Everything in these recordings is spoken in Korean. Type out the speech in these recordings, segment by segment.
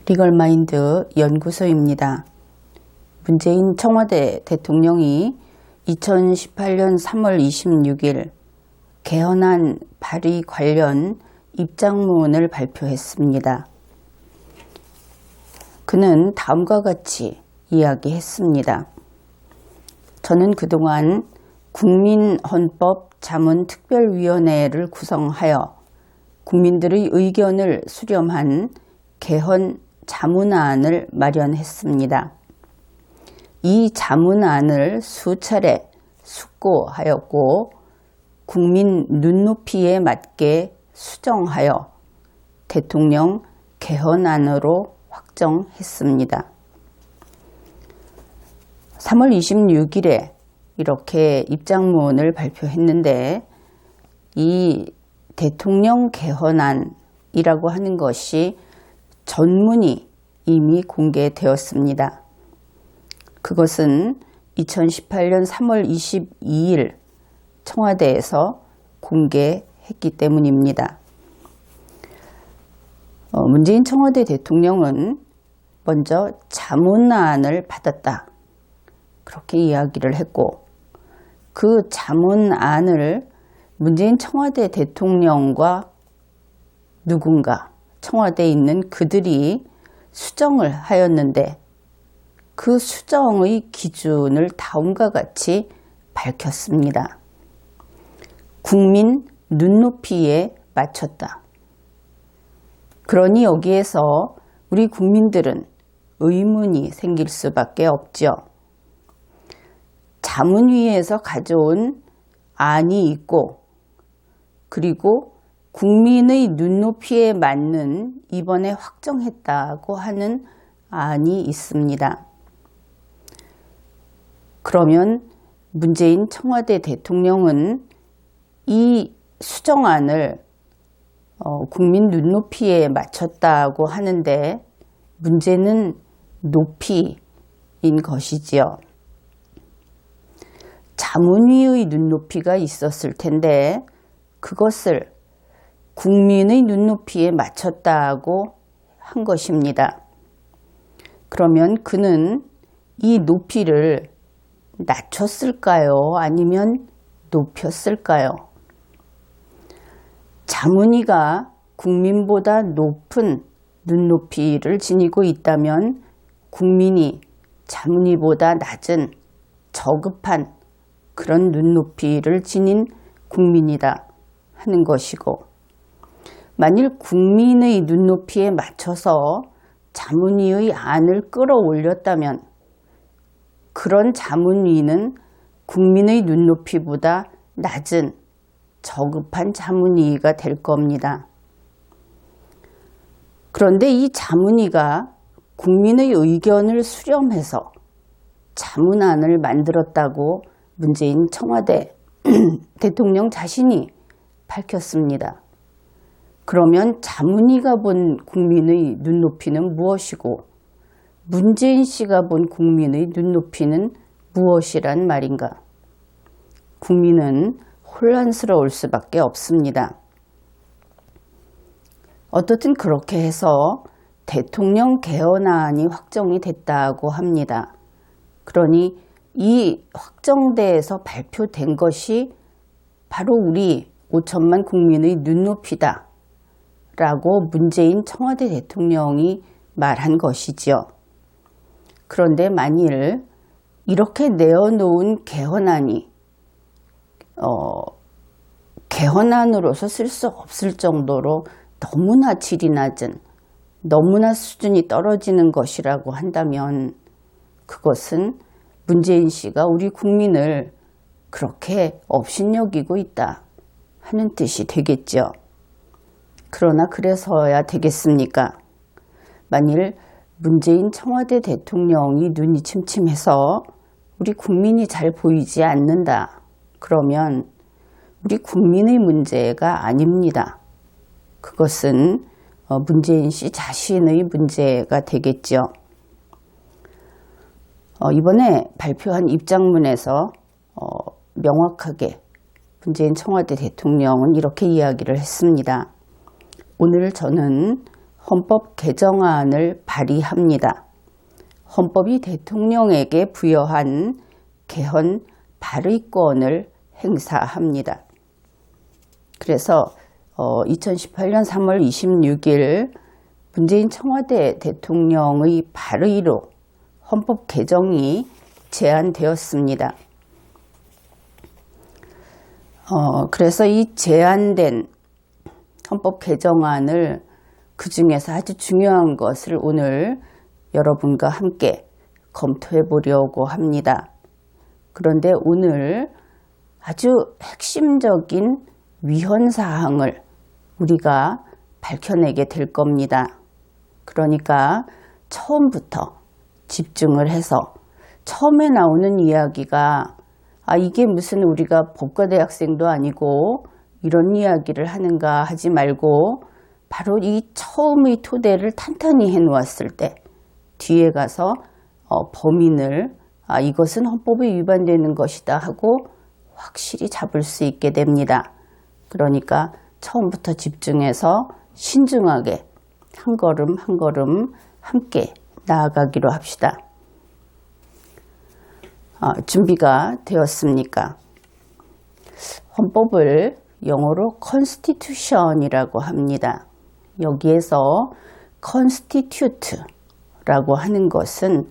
리걸마인드 연구소입니다. 문재인 청와대 대통령이 2018년 3월 26일 개헌안 발의 관련 입장문을 발표했습니다. 그는 다음과 같이 이야기했습니다. 저는 그동안 국민헌법자문특별위원회를 구성하여 국민들의 의견을 수렴한 개헌 자문안을 마련했습니다. 이 자문안을 수차례 숙고하였고 국민 눈높이에 맞게 수정하여 대통령 개헌안으로 확정했습니다. 3월 26일에 이렇게 입장문을 발표했는데 이 대통령 개헌안이라고 하는 것이 전문이 이미 공개되었습니다. 그것은 2018년 3월 22일 청와대에서 공개했기 때문입니다. 문재인 청와대 대통령은 먼저 자문안을 받았다. 그렇게 이야기를 했고 그 자문안을 문재인 청와대 대통령과 누군가 청와대에 있는 그들이 수정을 하였는데 그 수정의 기준을 다음과 같이 밝혔습니다. 국민 눈높이에 맞췄다. 그러니 여기에서 우리 국민들은 의문이 생길 수밖에 없죠. 자문위에서 가져온 안이 있고 그리고 국민의 눈높이에 맞는 이번에 확정했다고 하는 안이 있습니다. 그러면 문재인 청와대 대통령은 이 수정안을 국민 눈높이에 맞췄다고 하는데 문제는 높이인 것이지요. 자문위의 눈높이가 있었을 텐데 그것을 국민의 눈높이에 맞췄다고 한 것입니다. 그러면 그는 이 높이를 낮췄을까요? 아니면 높였을까요? 자문위가 국민보다 높은 눈높이를 지니고 있다면 국민이 자문위보다 낮은 저급한 그런 눈높이를 지닌 국민이다 하는 것이고 만일 국민의 눈높이에 맞춰서 자문위의 안을 끌어올렸다면 그런 자문위는 국민의 눈높이보다 낮은 저급한 자문위가 될 겁니다. 그런데 이 자문위가 국민의 의견을 수렴해서 자문안을 만들었다고 문재인 청와대 대통령 자신이 밝혔습니다. 그러면 자문위가 본 국민의 눈높이는 무엇이고 문재인 씨가 본 국민의 눈높이는 무엇이란 말인가? 국민은 혼란스러울 수밖에 없습니다. 어떻든 그렇게 해서 대통령 개헌안이 확정이 됐다고 합니다. 그러니 이 확정돼서 발표된 것이 바로 우리 5천만 국민의 눈높이다 라고 문재인 청와대 대통령이 말한 것이지요. 그런데 만일 이렇게 내어놓은 개헌안이 개헌안으로서 쓸 수 없을 정도로 너무나 질이 낮은 너무나 수준이 떨어지는 것이라고 한다면 그것은 문재인 씨가 우리 국민을 그렇게 업신여기고 있다 하는 뜻이 되겠죠. 그러나 그래서야 되겠습니까? 만일 문재인 청와대 대통령이 눈이 침침해서 우리 국민이 잘 보이지 않는다. 그러면 우리 국민의 문제가 아닙니다. 그것은 문재인 씨 자신의 문제가 되겠죠. 이번에 발표한 입장문에서 명확하게 문재인 청와대 대통령은 이렇게 이야기를 했습니다. 오늘 저는 헌법 개정안을 발의합니다. 헌법이 대통령에게 부여한 개헌 발의권을 행사합니다. 그래서 2018년 3월 26일 문재인 청와대 대통령의 발의로 헌법 개정이 제안되었습니다. 그래서 이 제안된 헌법 개정안을 그 중에서 아주 중요한 것을 오늘 여러분과 함께 검토해 보려고 합니다. 그런데 오늘 아주 핵심적인 위헌 사항을 우리가 밝혀내게 될 겁니다. 그러니까 처음부터 집중을 해서 처음에 나오는 이야기가 이게 무슨 우리가 법과대학생도 아니고 이런 이야기를 하는가 하지 말고 바로 이 처음의 토대를 탄탄히 해놓았을 때 뒤에 가서 범인을 이것은 헌법에 위반되는 것이다 하고 확실히 잡을 수 있게 됩니다. 그러니까 처음부터 집중해서 신중하게 한 걸음 한 걸음 함께 나아가기로 합시다. 준비가 되었습니까? 헌법을 영어로 constitution이라고 합니다. 여기에서 constitute라고 하는 것은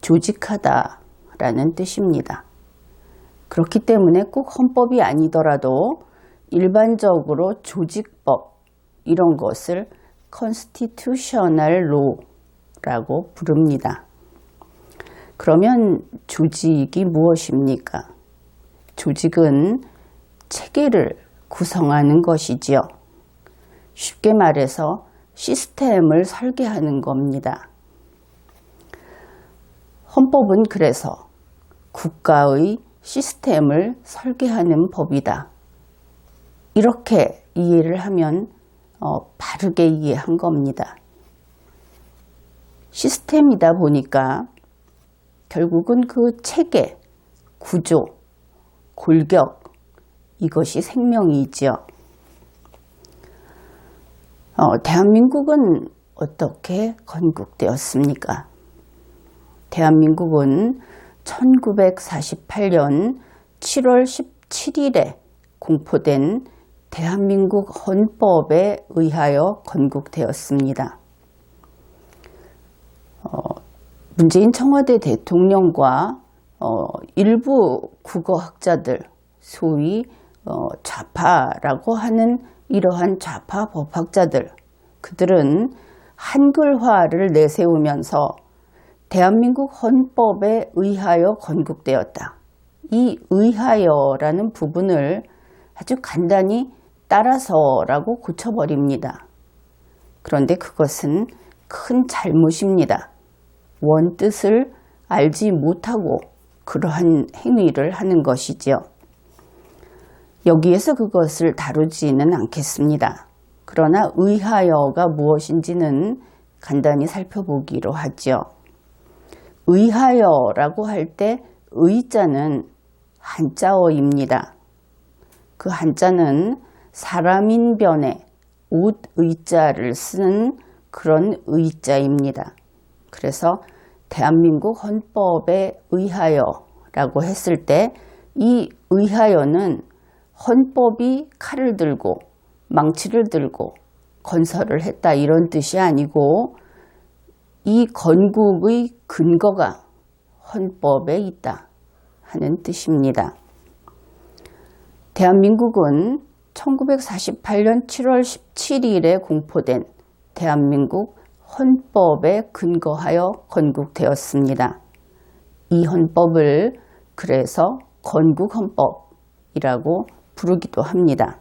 조직하다라는 뜻입니다. 그렇기 때문에 꼭 헌법이 아니더라도 일반적으로 조직법 이런 것을 constitutional law라고 부릅니다. 그러면 조직이 무엇입니까? 조직은 체계를 구성하는 것이지요. 쉽게 말해서 시스템을 설계하는 겁니다. 헌법은 그래서 국가의 시스템을 설계하는 법이다. 이렇게 이해를 하면 바르게 이해한 겁니다. 시스템이다 보니까 결국은 그 체계, 구조, 골격 이것이 생명이지요. 대한민국은 어떻게 건국되었습니까? 대한민국은 1948년 7월 17일에 공포된 대한민국 헌법에 의하여 건국되었습니다. 문재인 청와대 대통령과 일부 국어학자들, 소위 좌파라고 하는 이러한 좌파 법학자들, 그들은 한글화를 내세우면서 대한민국 헌법에 의하여 건국되었다. 이 의하여라는 부분을 아주 간단히 따라서라고 고쳐버립니다. 그런데 그것은 큰 잘못입니다. 원뜻을 알지 못하고 그러한 행위를 하는 것이지요. 여기에서 그것을 다루지는 않겠습니다. 그러나 의하여가 무엇인지는 간단히 살펴보기로 하죠. 의하여라고 할 때 의자는 한자어입니다. 그 한자는 사람인 변에 옷 의자를 쓰는 그런 의자입니다. 그래서 대한민국 헌법에 의하여라고 했을 때 이 의하여는 헌법이 칼을 들고 망치를 들고 건설을 했다 이런 뜻이 아니고 이 건국의 근거가 헌법에 있다 하는 뜻입니다. 대한민국은 1948년 7월 17일에 공포된 대한민국 헌법에 근거하여 건국되었습니다. 이 헌법을 그래서 건국헌법이라고 부르기도 합니다.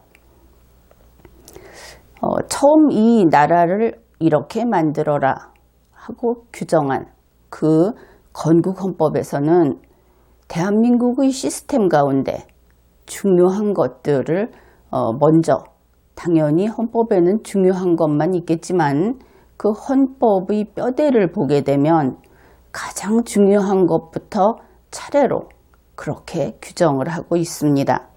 처음 이 나라를 이렇게 만들어라 하고 규정한 그 건국헌법에서는 대한민국의 시스템 가운데 중요한 것들을 먼저 당연히 헌법에는 중요한 것만 있겠지만 그 헌법의 뼈대를 보게 되면 가장 중요한 것부터 차례로 그렇게 규정을 하고 있습니다.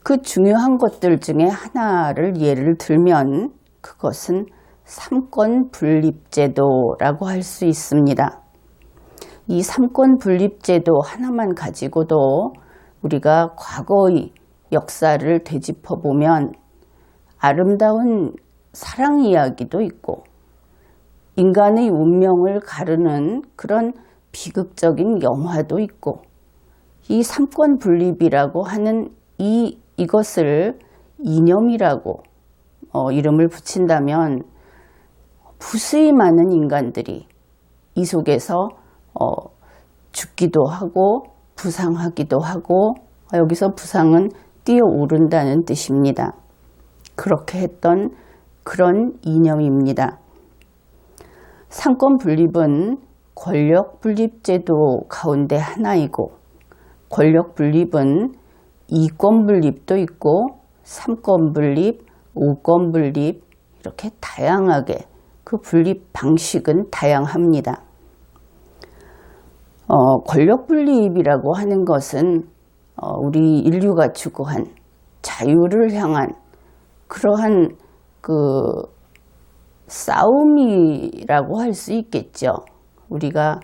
그 중요한 것들 중에 하나를 예를 들면 그것은 삼권 분립제도라고 할 수 있습니다. 이 삼권 분립제도 하나만 가지고도 우리가 과거의 역사를 되짚어 보면 아름다운 사랑 이야기도 있고 인간의 운명을 가르는 그런 비극적인 영화도 있고 이 삼권 분립이라고 하는 이것을 이념이라고 이름을 붙인다면 무수히 많은 인간들이 이 속에서 죽기도 하고 부상하기도 하고 여기서 부상은 뛰어오른다는 뜻입니다. 그렇게 했던 그런 이념입니다. 삼권 분립은 권력 분립제도 가운데 하나이고 권력 분립은 이권 분립도 있고 삼권 분립, 오권 분립 이렇게 다양하게 그 분립 방식은 다양합니다. 권력 분립이라고 하는 것은 우리 인류가 추구한 자유를 향한 그러한 그 싸움이라고 할 수 있겠죠. 우리가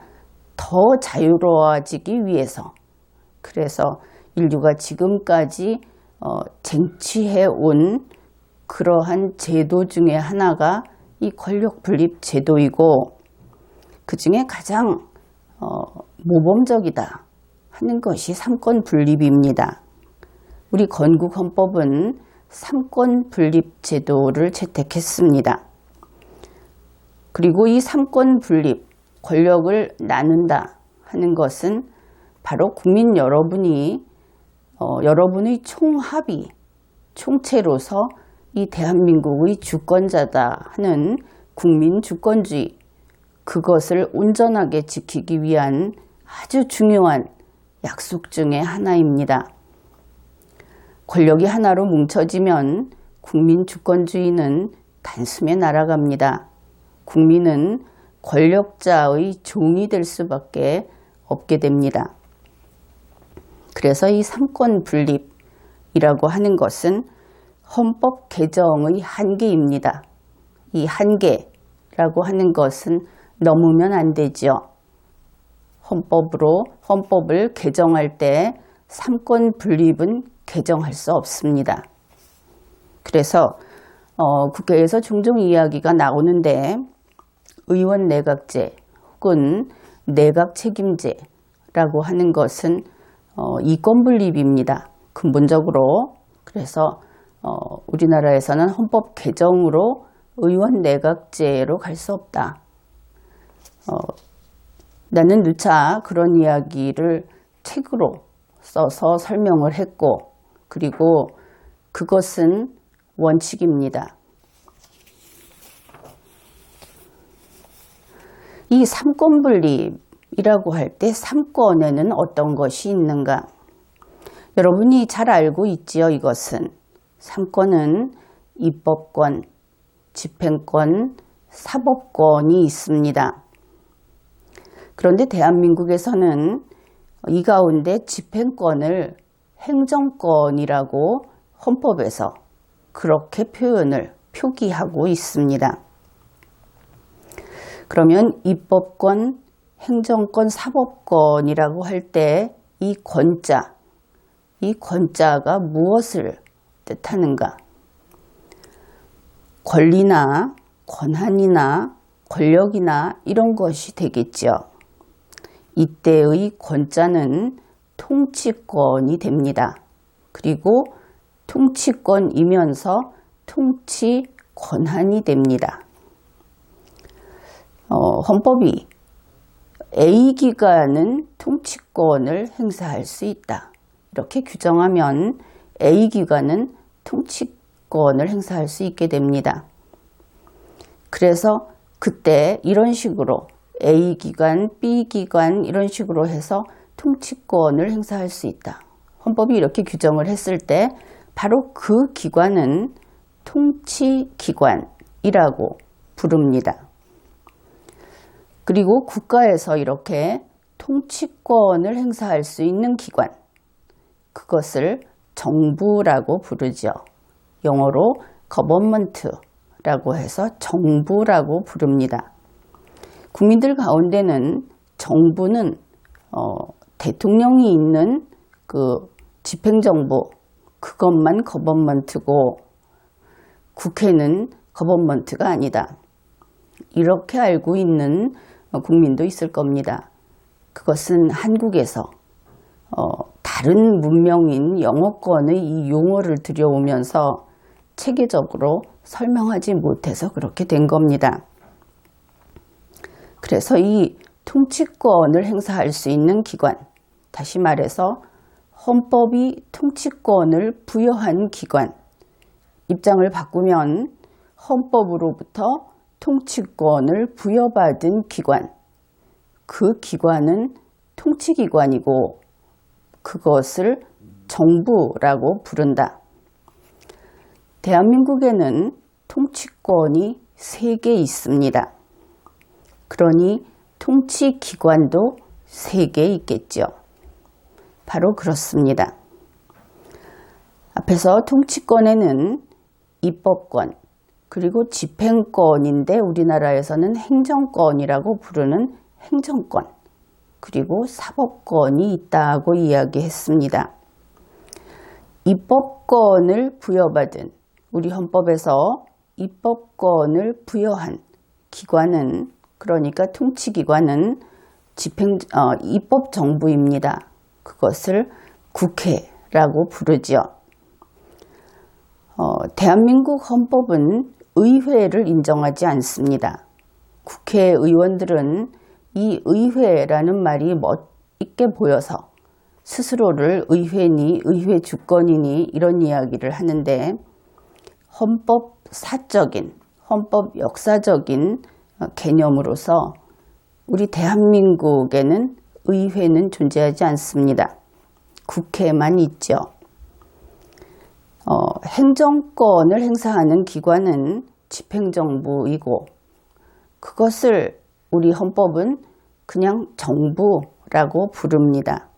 더 자유로워지기 위해서 그래서 인류가 지금까지 쟁취해 온 그러한 제도 중에 하나가 이 권력 분립 제도이고 그 중에 가장 모범적이다 하는 것이 삼권 분립입니다. 우리 건국헌법은 삼권 분립 제도를 채택했습니다. 그리고 이 삼권 분립, 권력을 나눈다 하는 것은 바로 국민 여러분이 여러분의 총합이 총체로서 이 대한민국의 주권자다 하는 국민 주권주의 그것을 온전하게 지키기 위한 아주 중요한 약속 중의 하나입니다. 권력이 하나로 뭉쳐지면 국민 주권주의는 단숨에 날아갑니다. 국민은 권력자의 종이 될 수밖에 없게 됩니다. 그래서 이 삼권 분립이라고 하는 것은 헌법 개정의 한계입니다. 이 한계라고 하는 것은 넘으면 안 되죠. 헌법을 개정할 때 삼권 분립은 개정할 수 없습니다. 그래서 국회에서 종종 이야기가 나오는데 의원 내각제 혹은 내각 책임제라고 하는 것은 이권 분립입니다. 근본적으로 그래서 우리나라에서는 헌법 개정으로 의원 내각제로 갈 수 없다. 나는 누차 그런 이야기를 책으로 써서 설명을 했고 그리고 그것은 원칙입니다. 이 삼권 분립이라고 할 때 삼권에는 어떤 것이 있는가? 여러분이 잘 알고 있지요. 이것은 삼권은 입법권, 집행권, 사법권이 있습니다. 그런데 대한민국에서는 이 가운데 집행권을 행정권이라고 헌법에서 그렇게 표기하고 있습니다. 그러면 입법권, 행정권, 사법권이라고 할 때 이 권자가 무엇을 뜻하는가? 권리나 권한이나 권력이나 이런 것이 되겠죠. 이때의 권자는 통치권이 됩니다. 그리고 통치권이면서 통치 권한이 됩니다. 헌법이 A기관은 통치권을 행사할 수 있다. 이렇게 규정하면 A기관은 통치권을 행사할 수 있게 됩니다. 그래서 그때 이런 식으로 A기관, B기관 이런 식으로 해서 통치권을 행사할 수 있다. 헌법이 이렇게 규정을 했을 때 바로 그 기관은 통치기관이라고 부릅니다. 그리고 국가에서 이렇게 통치권을 행사할 수 있는 기관, 그것을 정부라고 부르죠. 영어로 국회라고 해서 정부라고 부릅니다. 국민들 가운데는 정부는 대통령이 있는 그 집행정부, 그것만 거버먼트고 국회는 거버먼트가 아니다. 이렇게 알고 있는 국민도 있을 겁니다. 그것은 한국에서 다른 문명인 영어권의 이 용어를 들여오면서 체계적으로 설명하지 못해서 그렇게 된 겁니다. 그래서 이 통치권을 행사할 수 있는 기관, 다시 말해서 헌법이 통치권을 부여한 기관, 입장을 바꾸면 헌법으로부터 통치권을 부여받은 기관, 그 기관은 통치기관이고 그것을 정부라고 부른다. 대한민국에는 통치권이 3개 있습니다. 그러니 통치기관도 3개 있겠죠. 바로 그렇습니다. 앞에서 통치권에는 입법권, 그리고 집행권인데 우리나라에서는 행정권이라고 부르는 행정권, 그리고 사법권이 있다고 이야기했습니다. 입법권을 부여받은, 우리 헌법에서 입법권을 부여한 기관은, 그러니까 통치기관은 입법정부입니다. 그것을 국회라고 부르죠. 대한민국 헌법은 의회를 인정하지 않습니다. 국회의원들은 이 의회라는 말이 멋있게 보여서 스스로를 의회니 의회 주권이니 이런 이야기를 하는데 헌법사적인, 헌법 역사적인 개념으로서 우리 대한민국에는 의회는 존재하지 않습니다. 국회만 있죠. 행정권을 행사하는 기관은 집행정부이고 그것을 우리 헌법은 그냥 정부라고 부릅니다.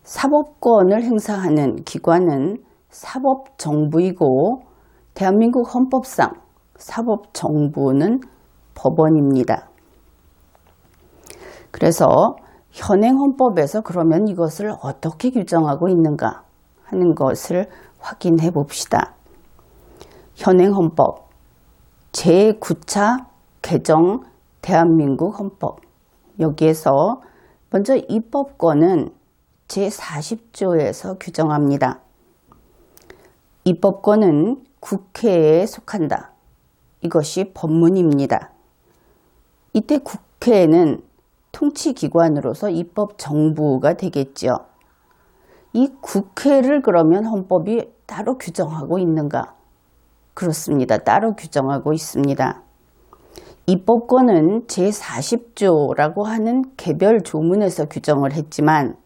사법권을 행사하는 기관은 사법정부이고 대한민국 헌법상 사법정부는 법원입니다. 그래서 현행 헌법에서 그러면 이것을 어떻게 규정하고 있는가 하는 것을 확인해 봅시다. 현행 헌법 제9차 개정 대한민국 헌법, 여기에서 먼저 입법권은 제40조에서 규정합니다. 입법권은 국회에 속한다. 이것이 법문입니다. 이때 국회는 통치기관으로서 입법정부가 되겠죠. 이 국회를 그러면 헌법이 따로 규정하고 있는가? 그렇습니다. 따로 규정하고 있습니다. 입법권은 제40조라고 하는 개별 조문에서 규정을 했지만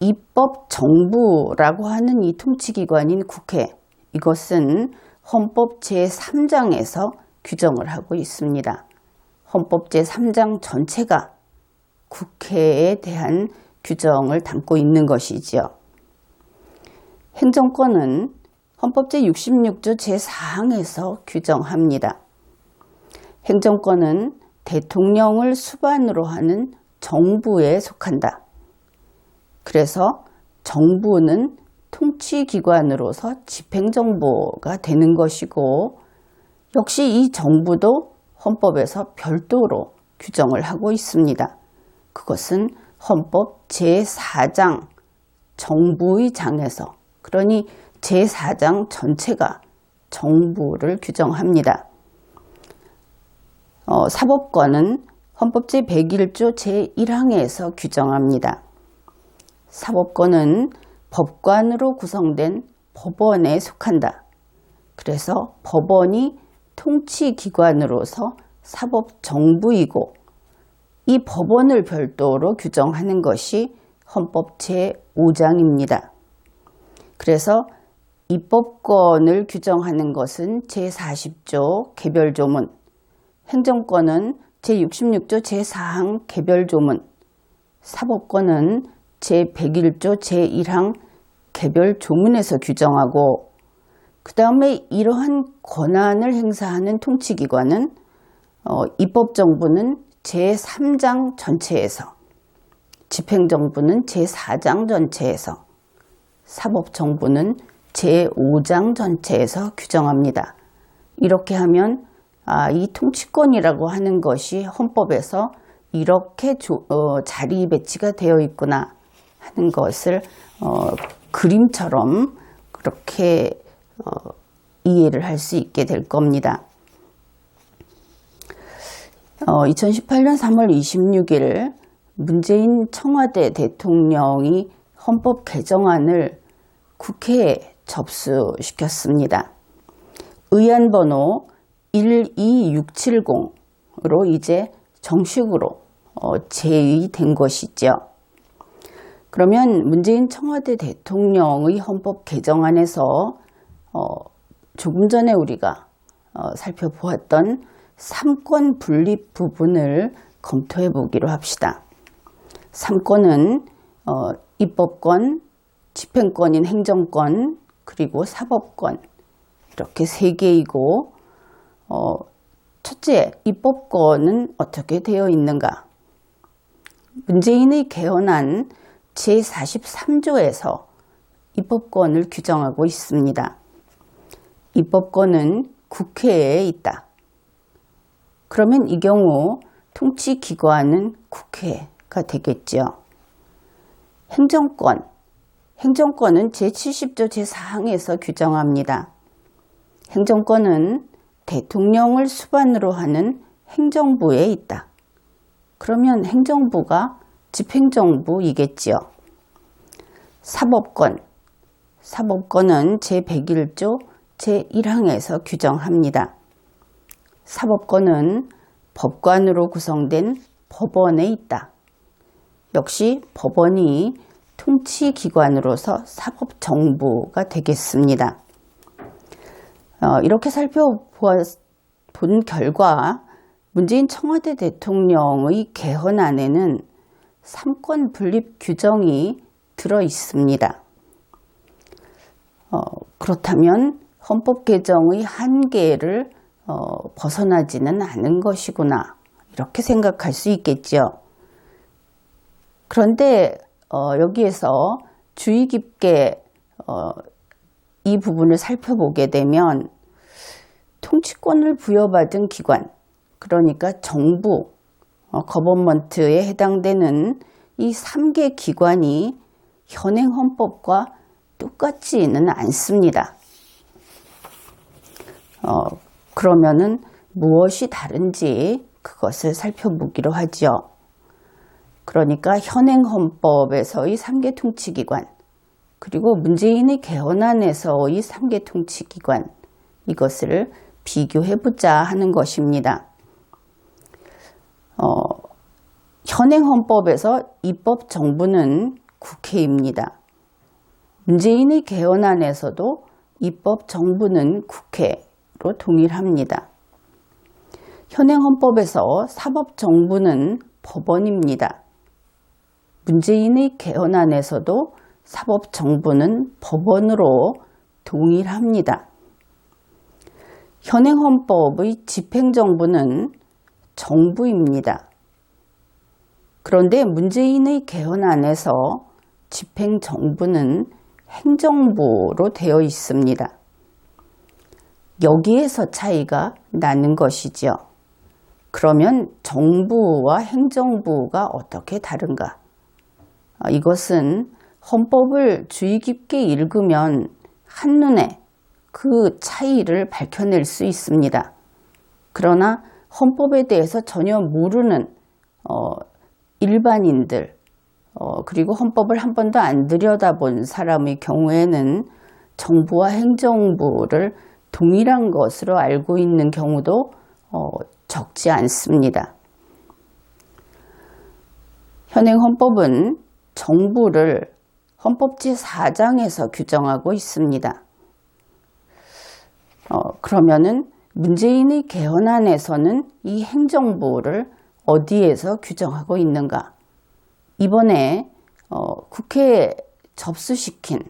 입법정부라고 하는 이 통치기관인 국회, 이것은 헌법 제3장에서 규정을 하고 있습니다. 헌법 제3장 전체가 국회에 대한 규정을 담고 있는 것이지요. 행정권은 헌법 제66조 제4항에서 규정합니다. 행정권은 대통령을 수반으로 하는 정부에 속한다. 그래서 정부는 통치기관으로서 집행정부가 되는 것이고 역시 이 정부도 헌법에서 별도로 규정을 하고 있습니다. 그것은 헌법 제4장 정부의 장에서, 그러니 제4장 전체가 정부를 규정합니다. 사법권은 헌법 제101조 제1항에서 규정합니다. 사법권은 법관으로 구성된 법원에 속한다. 그래서 법원이 통치기관으로서 사법정부이고 이 법원을 별도로 규정하는 것이 헌법 제5장입니다. 그래서 입법권을 규정하는 것은 제40조 개별조문, 행정권은 제66조 제4항 개별조문, 사법권은 제101조 제1항 개별조문에서 규정하고 그 다음에 이러한 권한을 행사하는 통치기관은 입법정부는 제3장 전체에서, 집행정부는 제4장 전체에서, 사법정부는 제5장 전체에서 규정합니다. 이렇게 하면 이 통치권이라고 하는 것이 헌법에서 이렇게 자리 배치가 되어 있구나 하는 것을 그림처럼 그렇게 이해를 할 수 있게 될 겁니다. 2018년 3월 26일 문재인 청와대 대통령이 헌법 개정안을 국회에 접수시켰습니다. 의안 번호 12670으로 이제 정식으로 제의된 것이죠. 그러면 문재인 청와대 대통령의 헌법 개정안에서 조금 전에 우리가 살펴보았던 삼권 분립 부분을 검토해 보기로 합시다. 삼권은 입법권, 집행권인 행정권, 그리고 사법권 이렇게 세 개이고 첫째, 입법권은 어떻게 되어 있는가? 문재인의 개헌안 제43조에서 입법권을 규정하고 있습니다. 입법권은 국회에 있다. 그러면 이 경우 통치기관은 국회가 되겠죠. 행정권은 제70조 제4항에서 규정합니다. 행정권은 대통령을 수반으로 하는 행정부에 있다. 그러면 행정부가 집행정부이겠지요. 사법권은 제101조 제1항에서 규정합니다. 사법권은 법관으로 구성된 법원에 있다. 역시 법원이 통치기관으로서 사법정부가 되겠습니다. 이렇게 살펴본 결과 문재인 청와대 대통령의 개헌안에는 삼권 분립 규정이 들어 있습니다. 그렇다면 헌법 개정의 한계를 벗어나지는 않은 것이구나 이렇게 생각할 수 있겠죠. 그런데 여기에서 주의 깊게 이 부분을 살펴보게 되면 통치권을 부여받은 기관, 그러니까 정부, 거버먼트에 해당되는 이 3개 기관이 현행 헌법과 똑같지는 않습니다. 그러면은 무엇이 다른지 그것을 살펴보기로 하죠. 그러니까 현행 헌법에서의 3개 통치기관, 그리고 문재인의 개헌안에서의 3개 통치기관, 이것을 비교해보자 하는 것입니다. 현행 헌법에서 입법정부는 국회입니다. 문재인의 개헌안에서도 입법정부는 국회로 동일합니다. 현행 헌법에서 사법정부는 법원입니다. 문재인의 개헌안에서도 사법정부는 법원으로 동일합니다. 현행 헌법의 집행정부는 정부입니다. 그런데 문재인의 개헌안에서 집행정부는 행정부로 되어 있습니다. 여기에서 차이가 나는 것이죠. 그러면 정부와 행정부가 어떻게 다른가? 이것은 헌법을 주의 깊게 읽으면 한눈에 그 차이를 밝혀낼 수 있습니다. 그러나 헌법에 대해서 전혀 모르는 일반인들, 그리고 헌법을 한 번도 안 들여다본 사람의 경우에는 정부와 행정부를 동일한 것으로 알고 있는 경우도 적지 않습니다. 현행 헌법은 정부를 헌법 제4장에서 규정하고 있습니다. 그러면은 문재인의 개헌안에서는 이 행정부를 어디에서 규정하고 있는가? 이번에 국회에 접수시킨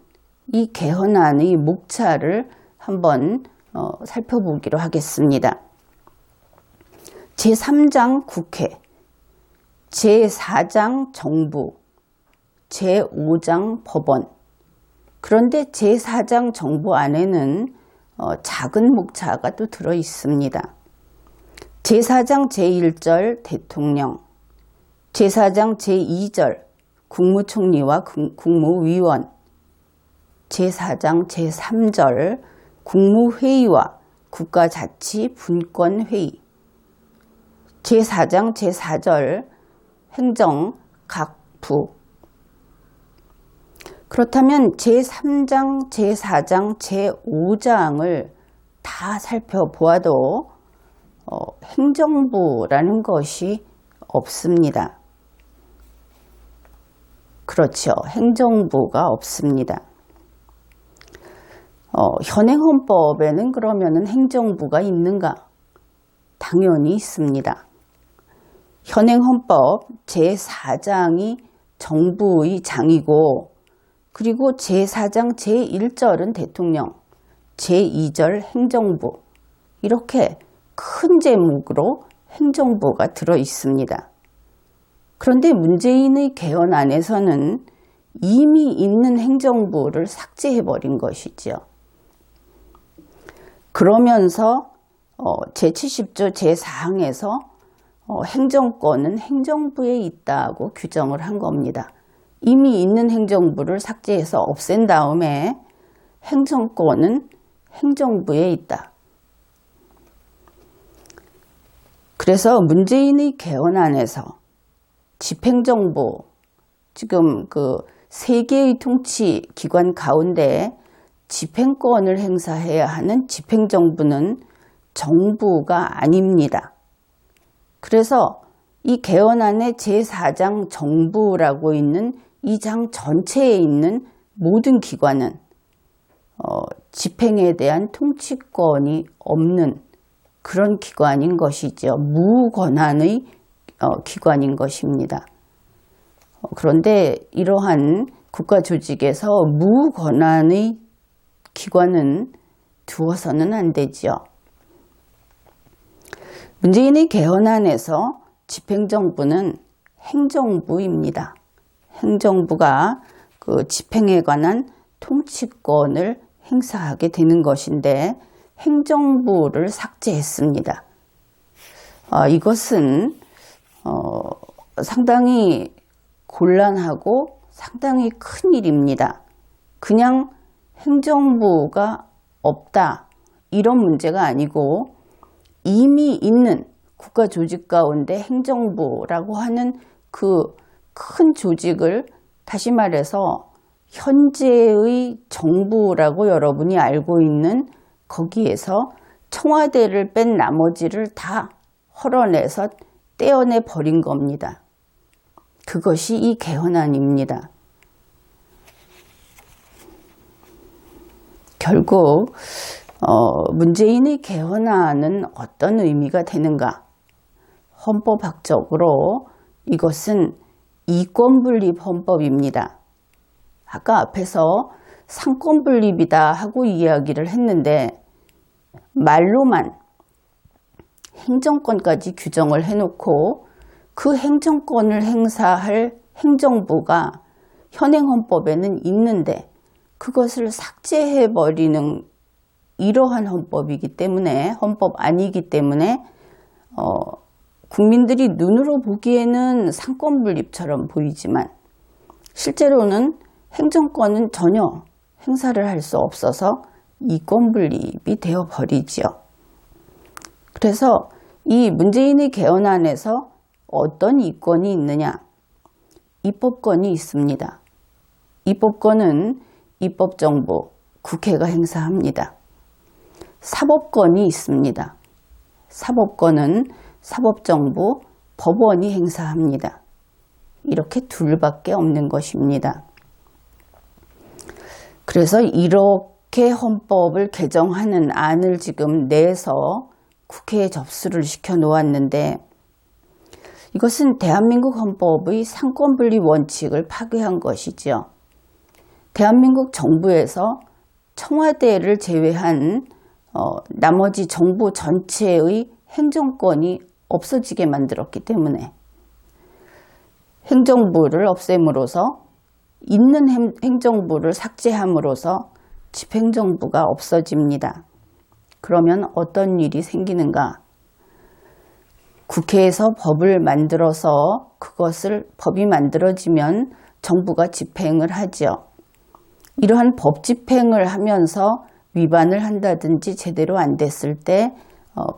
이 개헌안의 목차를 한번 살펴보기로 하겠습니다. 제3장 국회, 제4장 정부, 제5장 법원. 그런데 제4장 정부 안에는 작은 목차가 또 들어 있습니다. 제4장 제1절 대통령, 제4장 제2절 국무총리와 국무위원, 제4장 제3절 국무회의와 국가자치분권회의, 제4장 제4절 행정 각 부. 그렇다면 제3장, 제4장, 제5장을 다 살펴보아도 행정부라는 것이 없습니다. 그렇죠. 행정부가 없습니다. 현행헌법에는 그러면은 행정부가 있는가? 당연히 있습니다. 현행헌법 제4장이 정부의 장이고, 그리고 제4장 제1절은 대통령, 제2절 행정부, 이렇게 큰 제목으로 행정부가 들어 있습니다. 그런데 문재인의 개헌안에서는 이미 있는 행정부를 삭제해버린 것이죠. 그러면서 제70조 제4항에서 행정권은 행정부에 있다고 규정을 한 겁니다. 이미 있는 행정부를 삭제해서 없앤 다음에 행정권은 행정부에 있다. 그래서 문재인의 개헌안에서 집행정부, 지금 그 세 개의 통치 기관 가운데 집행권을 행사해야 하는 집행정부는 정부가 아닙니다. 그래서 이 개헌안의 제4장 정부라고 있는 이 장 전체에 있는 모든 기관은 집행에 대한 통치권이 없는 그런 기관인 것이죠. 무권한의 기관인 것입니다. 그런데 이러한 국가조직에서 무권한의 기관은 두어서는 안 되죠. 문재인의 개헌안에서 집행정부는 행정부입니다. 행정부가 그 집행에 관한 통치권을 행사하게 되는 것인데 행정부를 삭제했습니다. 이것은 상당히 곤란하고 상당히 큰 일입니다. 그냥 행정부가 없다 이런 문제가 아니고 이미 있는 국가조직 가운데 행정부라고 하는 그 큰 조직을 다시 말해서 현재의 정부라고 여러분이 알고 있는 거기에서 청와대를 뺀 나머지를 다 헐어내서 떼어내 버린 겁니다. 그것이 이 개헌안입니다. 결국 문재인의 개헌안은 어떤 의미가 되는가? 헌법학적으로 이것은 이권분립 헌법입니다. 아까 앞에서 상권분립이다 하고 이야기를 했는데 말로만 행정권까지 규정을 해놓고 그 행정권을 행사할 행정부가 현행헌법에는 있는데 그것을 삭제해버리는 이러한 헌법이기 때문에 헌법 아니기 때문에 국민들이 눈으로 보기에는 상권분립처럼 보이지만 실제로는 행정권은 전혀 행사를 할 수 없어서 이권분립이 되어버리죠. 그래서 이 문재인의 개헌안에서 어떤 이권이 있느냐? 입법권이 있습니다. 입법권은 입법정부, 국회가 행사합니다. 사법권이 있습니다. 사법권은 사법정부, 법원이 행사합니다. 이렇게 둘밖에 없는 것입니다. 그래서 이렇게 헌법을 개정하는 안을 지금 내서 국회에 접수를 시켜 놓았는데 이것은 대한민국 헌법의 상권분립 원칙을 파괴한 것이죠. 대한민국 정부에서 청와대를 제외한 나머지 정부 전체의 행정권이 없어지게 만들었기 때문에 행정부를 없앰으로써 있는 행정부를 삭제함으로써 집행정부가 없어집니다. 그러면 어떤 일이 생기는가? 국회에서 법을 만들어서 법이 만들어지면 정부가 집행을 하죠. 이러한 법 집행을 하면서 위반을 한다든지 제대로 안 됐을 때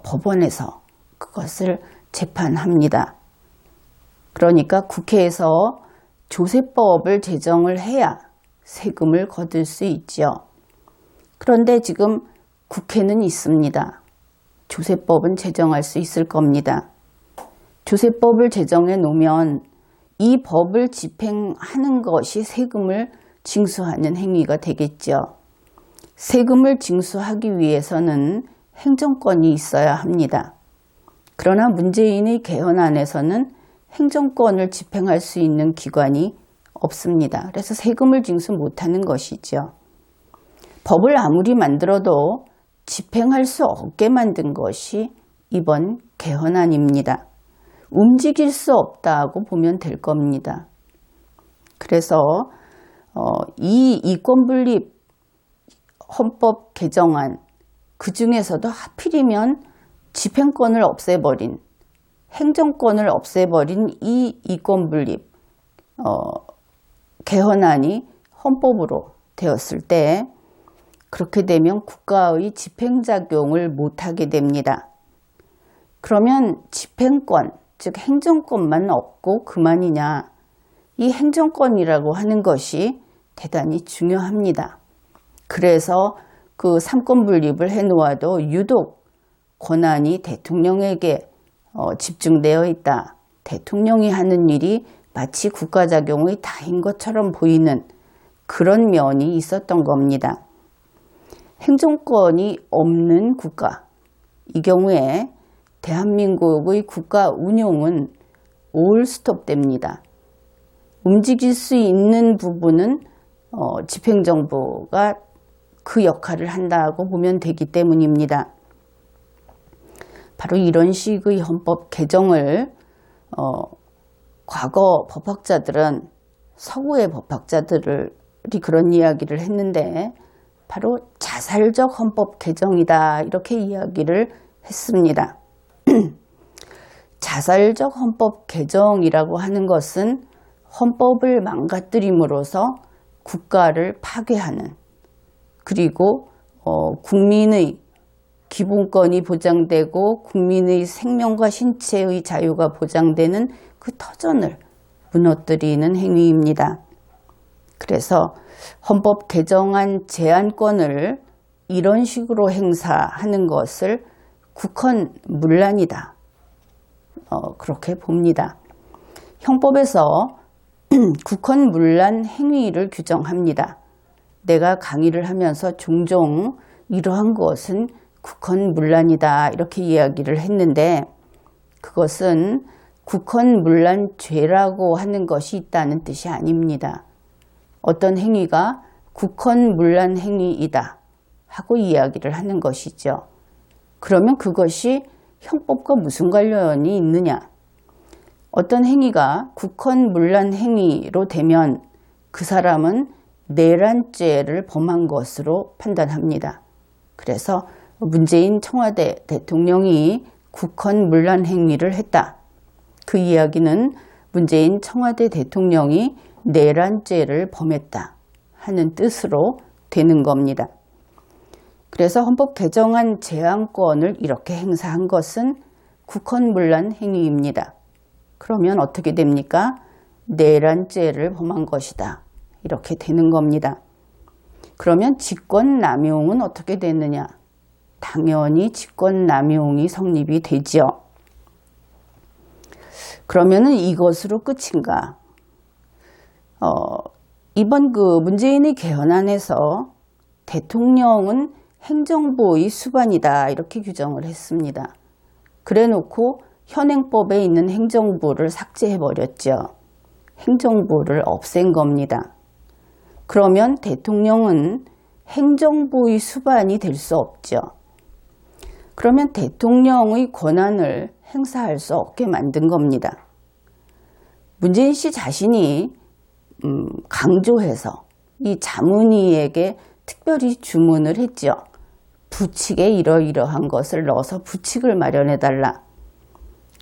법원에서 그것을 재판합니다. 그러니까 국회에서 조세법을 제정을 해야 세금을 거둘 수 있죠. 그런데 지금 국회는 있습니다. 조세법은 제정할 수 있을 겁니다. 조세법을 제정해 놓으면 이 법을 집행하는 것이 세금을 징수하는 행위가 되겠죠. 세금을 징수하기 위해서는 행정권이 있어야 합니다. 그러나 문재인의 개헌안에서는 행정권을 집행할 수 있는 기관이 없습니다. 그래서 세금을 징수 못하는 것이죠. 법을 아무리 만들어도 집행할 수 없게 만든 것이 이번 개헌안입니다. 움직일 수 없다고 보면 될 겁니다. 그래서 이 이권분립 헌법 개정안, 그 중에서도 하필이면 집행권을 없애버린, 행정권을 없애버린 이 이권분립 개헌안이 헌법으로 되었을 때 그렇게 되면 국가의 집행작용을 못하게 됩니다. 그러면 집행권, 즉 행정권만 없고 그만이냐? 이 행정권이라고 하는 것이 대단히 중요합니다. 그래서 그 삼권 분립을 해놓아도 유독 권한이 대통령에게 집중되어 있다. 대통령이 하는 일이 마치 국가작용의 다인 것처럼 보이는 그런 면이 있었던 겁니다. 행정권이 없는 국가, 이 경우에 대한민국의 국가 운용은 올 스톱됩니다. 움직일 수 있는 부분은 집행정부가 그 역할을 한다고 보면 되기 때문입니다. 바로 이런 식의 헌법 개정을 과거 법학자들은, 서구의 법학자들이 그런 이야기를 했는데 바로 자살적 헌법 개정이다, 이렇게 이야기를 했습니다. 자살적 헌법 개정이라고 하는 것은 헌법을 망가뜨림으로써 국가를 파괴하는, 그리고 국민의 기본권이 보장되고 국민의 생명과 신체의 자유가 보장되는 그 터전을 무너뜨리는 행위입니다. 그래서 헌법 개정안 제안권을 이런 식으로 행사하는 것을 국헌문란이다, 그렇게 봅니다. 형법에서 국헌문란 행위를 규정합니다. 내가 강의를 하면서 종종 이러한 것은 국헌문란이다, 이렇게 이야기를 했는데 그것은 국헌문란죄라고 하는 것이 있다는 뜻이 아닙니다. 어떤 행위가 국헌문란 행위이다 하고 이야기를 하는 것이죠. 그러면 그것이 형법과 무슨 관련이 있느냐? 어떤 행위가 국헌문란 행위로 되면 그 사람은 내란죄를 범한 것으로 판단합니다. 그래서 문재인 청와대 대통령이 국헌문란 행위를 했다. 그 이야기는 문재인 청와대 대통령이 내란죄를 범했다 하는 뜻으로 되는 겁니다. 그래서 헌법 개정안 제안권을 이렇게 행사한 것은 국헌문란 행위입니다. 그러면 어떻게 됩니까? 내란죄를 범한 것이다, 이렇게 되는 겁니다. 그러면 직권남용은 어떻게 됐느냐? 당연히 직권남용이 성립이 되지요. 그러면은 이것으로 끝인가? 이번 그 문재인의 개헌안에서 대통령은 행정부의 수반이다, 이렇게 규정을 했습니다. 그래 놓고 현행법에 있는 행정부를 삭제해버렸죠. 행정부를 없앤 겁니다. 그러면 대통령은 행정부의 수반이 될 수 없죠. 그러면 대통령의 권한을 행사할 수 없게 만든 겁니다. 문재인 씨 자신이 강조해서 이 자문위에게 특별히 주문을 했죠. 부칙에 이러이러한 것을 넣어서 부칙을 마련해달라.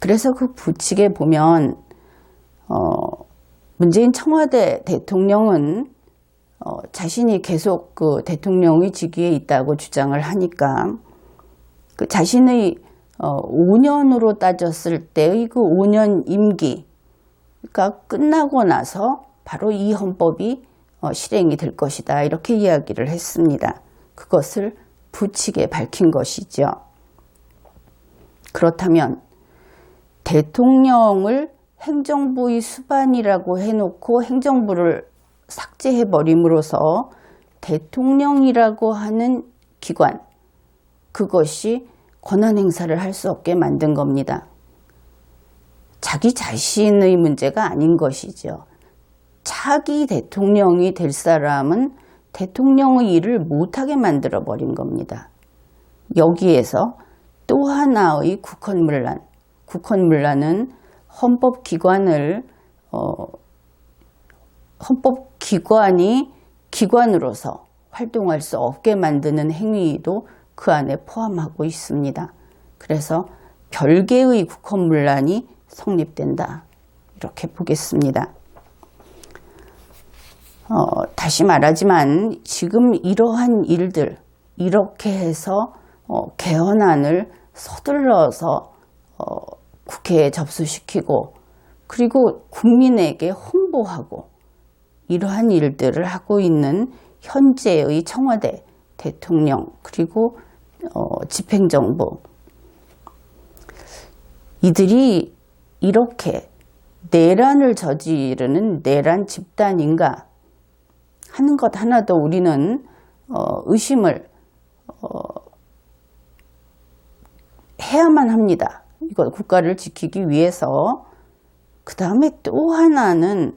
그래서 그 부칙에 보면 문재인 청와대 대통령은 자신이 계속 그 대통령의 직위에 있다고 주장을 하니까 그 자신의 5년으로 따졌을 때의 그 5년 임기가 끝나고 나서 바로 이 헌법이 실행이 될 것이다. 이렇게 이야기를 했습니다. 그것을 부칙에 밝힌 것이죠. 그렇다면 대통령을 행정부의 수반이라고 해놓고 행정부를 삭제해버림으로써 대통령이라고 하는 기관, 그것이 권한 행사를 할 수 없게 만든 겁니다. 자기 자신의 문제가 아닌 것이죠. 차기 대통령이 될 사람은 대통령의 일을 못하게 만들어버린 겁니다. 여기에서 또 하나의 국헌문란은 헌법기관이 기관으로서 활동할 수 없게 만드는 행위도 그 안에 포함하고 있습니다. 그래서 별개의 국헌문란이 성립된다. 이렇게 보겠습니다. 다시 말하지만 지금 이러한 일들, 이렇게 해서 개헌안을 서둘러서 국회에 접수시키고 그리고 국민에게 홍보하고 이러한 일들을 하고 있는 현재의 청와대 대통령 그리고 집행정부, 이들이 이렇게 내란을 저지르는 내란 집단인가 하는 것 하나도 우리는 의심을 해야만 합니다. 이거 국가를 지키기 위해서. 그 다음에 또 하나는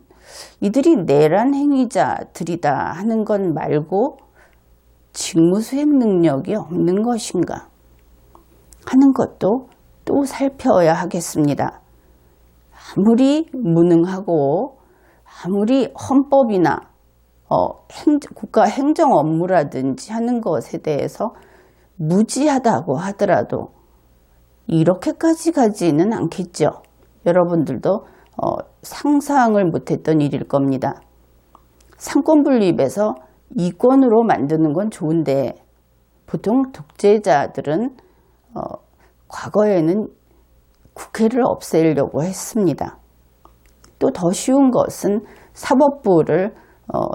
이들이 내란 행위자들이다 하는 것 말고 직무수행 능력이 없는 것인가 하는 것도 또 살펴야 하겠습니다. 아무리 무능하고 아무리 헌법이나 국가 행정 업무라든지 하는 것에 대해서 무지하다고 하더라도 이렇게까지 가지는 않겠죠. 여러분들도 상상을 못했던 일일 겁니다. 상권 분립에서 이권으로 만드는 건 좋은데 보통 독재자들은 과거에는 국회를 없애려고 했습니다. 또 더 쉬운 것은 사법부를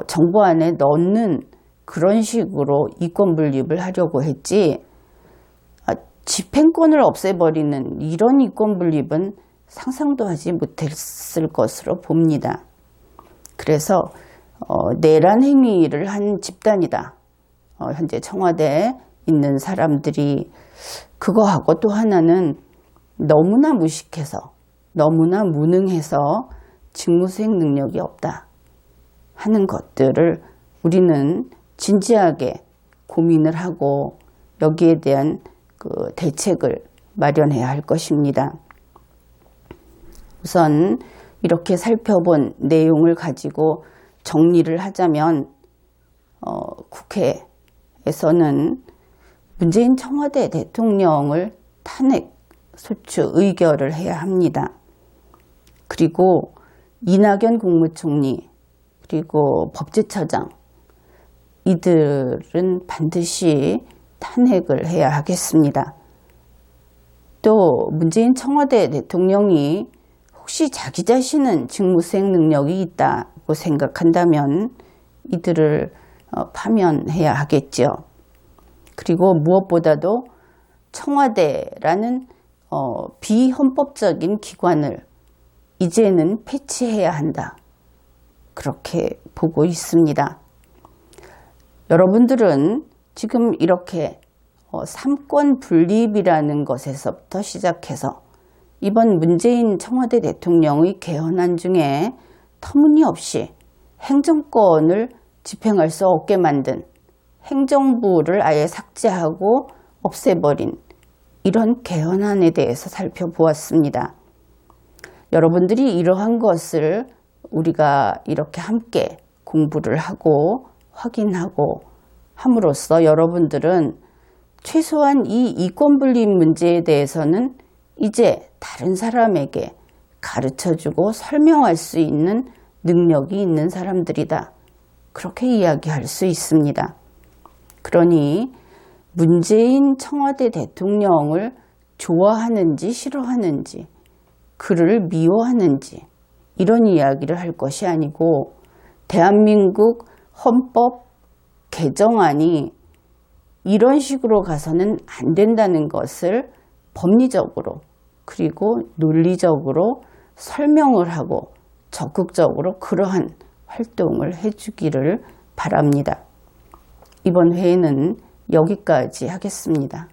정부 안에 넣는 그런 식으로 이권 분립을 하려고 했지, 집행권을 없애버리는 이런 이권 분립은 상상도 하지 못했을 것으로 봅니다. 그래서 내란 행위를 한 집단이다. 현재 청와대에 있는 사람들이. 그거하고 또 하나는 너무나 무식해서 너무나 무능해서 직무수행 능력이 없다 하는 것들을 우리는 진지하게 고민을 하고 여기에 대한 그 대책을 마련해야 할 것입니다. 우선 이렇게 살펴본 내용을 가지고 정리를 하자면 국회에서는 문재인 청와대 대통령을 탄핵 소추 의결을 해야 합니다. 그리고 이낙연 국무총리 그리고 법제처장, 이들은 반드시 탄핵을 해야 하겠습니다. 또 문재인 청와대 대통령이 혹시 자기 자신은 직무수행 능력이 있다고 생각한다면 이들을 파면해야 하겠죠. 그리고 무엇보다도 청와대라는 비헌법적인 기관을 이제는 폐지해야 한다. 그렇게 보고 있습니다. 여러분들은 지금 이렇게 삼권 분립이라는 것에서부터 시작해서 이번 문재인 청와대 대통령의 개헌안 중에 터무니없이 행정권을 집행할 수 없게 만든 행정부를 아예 삭제하고 없애버린 이런 개헌안에 대해서 살펴보았습니다. 여러분들이 이러한 것을 우리가 이렇게 함께 공부를 하고 확인하고 함으로써 여러분들은 최소한 이 이권분립 문제에 대해서는 이제 다른 사람에게 가르쳐주고 설명할 수 있는 능력이 있는 사람들이다. 그렇게 이야기할 수 있습니다. 그러니 문재인 청와대 대통령을 좋아하는지 싫어하는지, 그를 미워하는지 이런 이야기를 할 것이 아니고 대한민국 헌법 개정안이 이런 식으로 가서는 안 된다는 것을 법리적으로 그리고 논리적으로 설명을 하고 적극적으로 그러한 활동을 해주기를 바랍니다. 이번 회의는 여기까지 하겠습니다.